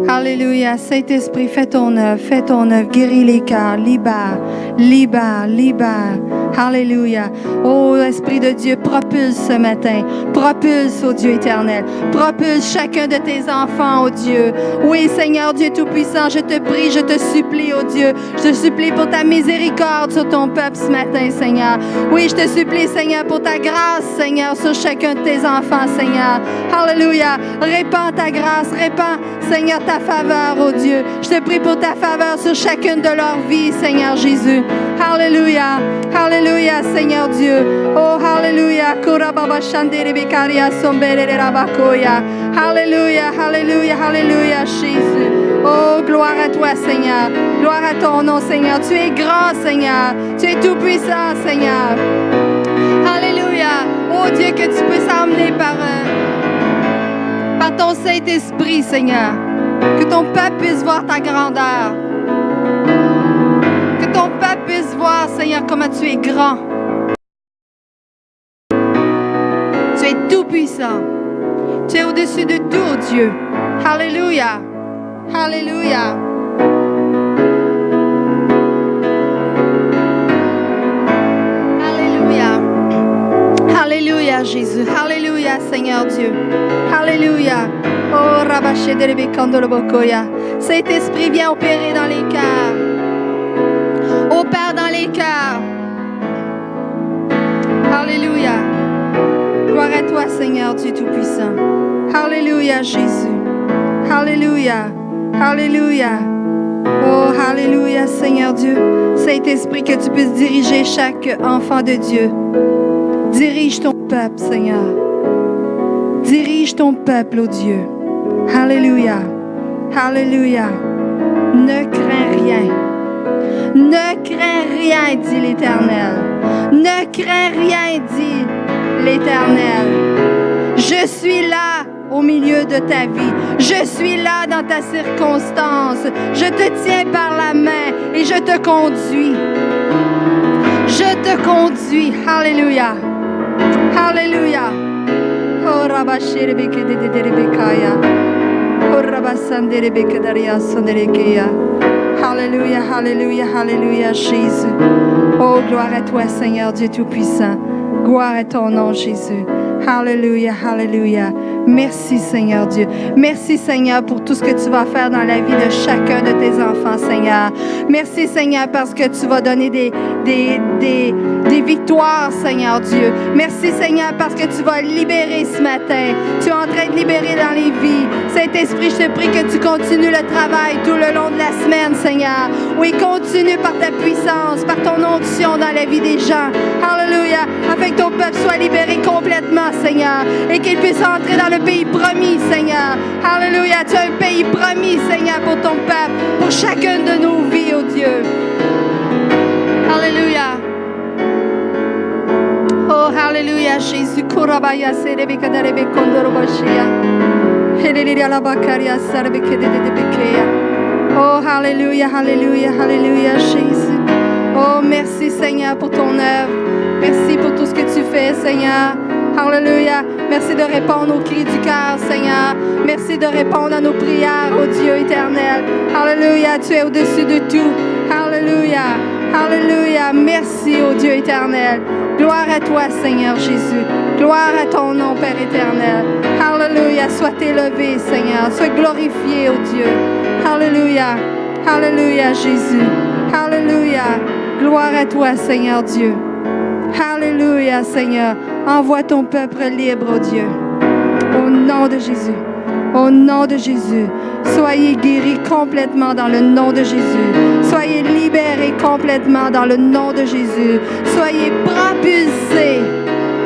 Alléluia. Saint-Esprit, fais ton œuvre, guéris les cœurs, libère, libère, libère. Alléluia. Oh, Esprit de Dieu, propulse ce matin. Propulse, oh Dieu éternel. Propulse chacun de tes enfants, oh Dieu. Oui, Seigneur Dieu Tout-Puissant, je te prie, je te supplie, oh Dieu. Je te supplie pour ta miséricorde sur ton peuple ce matin, Seigneur. Oui, je te supplie, Seigneur, pour ta grâce, Seigneur, sur chacun de tes enfants, Seigneur. Alléluia. Répands ta grâce, répands, Seigneur, ta faveur, oh Dieu. Je te prie pour ta faveur sur chacune de leurs vies, Seigneur Jésus. Alléluia. Alléluia, Seigneur Dieu. Oh, Alléluia. Alléluia, Alléluia, Alléluia, Jésus. Oh, gloire à toi, Seigneur. Gloire à ton nom, Seigneur. Tu es grand, Seigneur. Tu es tout-puissant, Seigneur. Alléluia. Oh, Dieu, que tu puisses emmener par ton Saint-Esprit, Seigneur. Que ton peuple puisse voir ta grandeur. Que ton peuple puisse voir, Seigneur, comment tu es grand. Tu es tout-puissant. Tu es au-dessus de tout, oh Dieu. Alléluia. Alléluia. Alléluia. Alléluia, Jésus. Alléluia, Seigneur Dieu. Alléluia. Oh, Rabaché de Rebekandolobokoya. Saint-Esprit, viens opérer dans les cœurs. Opère dans les cœurs. Alléluia. Gloire à toi, Seigneur Dieu Tout-Puissant. Alléluia, Jésus. Alléluia. Alléluia. Oh, alléluia, Seigneur Dieu. Saint-Esprit, que tu puisses diriger chaque enfant de Dieu. Dirige ton peuple, Seigneur. Dirige ton peuple, oh Dieu. Alléluia. Alléluia. Ne crains rien. Ne crains rien, dit l'Éternel. Ne crains rien, dit l'Éternel. Je suis là au milieu de ta vie. Je suis là dans ta circonstance. Je te tiens par la main et je te conduis. Je te conduis. Alléluia. Alléluia. Oh, Rabashir Rebekaya. Oh, Rabasande Rebekadaria Sonderekeya. Alléluia, Alléluia, Alléluia, Jésus. Oh, gloire à toi, Seigneur Dieu Tout-Puissant. Gloire à ton nom, Jésus. Alléluia, Alléluia. Merci, Seigneur Dieu. Merci, Seigneur, pour tout ce que tu vas faire dans la vie de chacun de tes enfants, Seigneur. Merci, Seigneur, parce que tu vas donner des victoires, Seigneur Dieu. Merci, Seigneur, parce que tu vas libérer ce matin. Tu es en train de libérer dans les vies. Saint-Esprit, je te prie que tu continues le travail tout le long de la semaine, Seigneur. Oui, continue par ta puissance, par ton onction dans la vie des gens. Alléluia. Afin que ton peuple soit libéré complètement, Seigneur, et qu'il puisse entrer dans le pays promis, Seigneur. Alléluia. Tu as un pays promis, Seigneur, pour ton peuple, pour chacune de nos vies, oh Dieu. Alléluia. Oh, Alléluia, Jésus. Kurabaya serebeka darebe kondoroboshia. Helelia la bakaria serebeke de. Oh, Alléluia, Alléluia, Alléluia, Jésus. Oh, merci, Seigneur, pour ton œuvre. Merci pour tout ce que tu fais, Seigneur. Alléluia. Merci de répondre aux cris du cœur, Seigneur. Merci de répondre à nos prières, ô Dieu éternel. Alléluia. Tu es au-dessus de tout. Alléluia. Alléluia. Merci, ô Dieu éternel. Gloire à toi, Seigneur Jésus. Gloire à ton nom, Père éternel. Alléluia. Sois élevé, Seigneur. Sois glorifié, ô Dieu. Alléluia. Alléluia, Jésus. Alléluia. Gloire à toi, Seigneur Dieu. Alléluia, Seigneur. Envoie ton peuple libre, oh Dieu. Au nom de Jésus. Au nom de Jésus. Soyez guéris complètement dans le nom de Jésus. Soyez libérés complètement dans le nom de Jésus. Soyez propulsés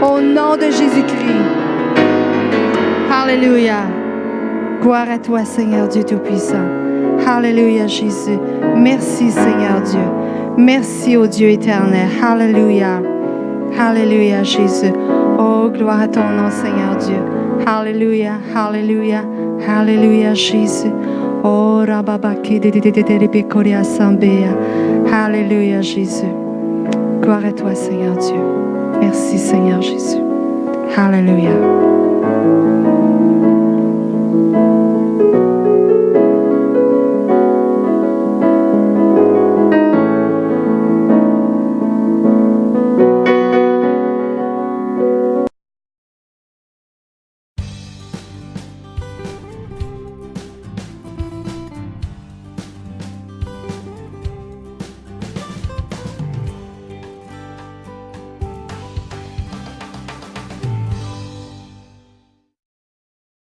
au nom de Jésus-Christ. Alléluia. Gloire à toi, Seigneur Dieu Tout-Puissant. Alléluia, Jésus. Merci, Seigneur Dieu. Merci, ô Dieu éternel. Alléluia. Alléluia, Jésus. Oh, gloire à ton nom, Seigneur Dieu. Alléluia, Alléluia, Alléluia, Jésus. Oh, Rababaki de Bekoria Sambea. Alléluia, Jésus. Gloire à toi, Seigneur Dieu. Merci, Seigneur Jésus. Alléluia.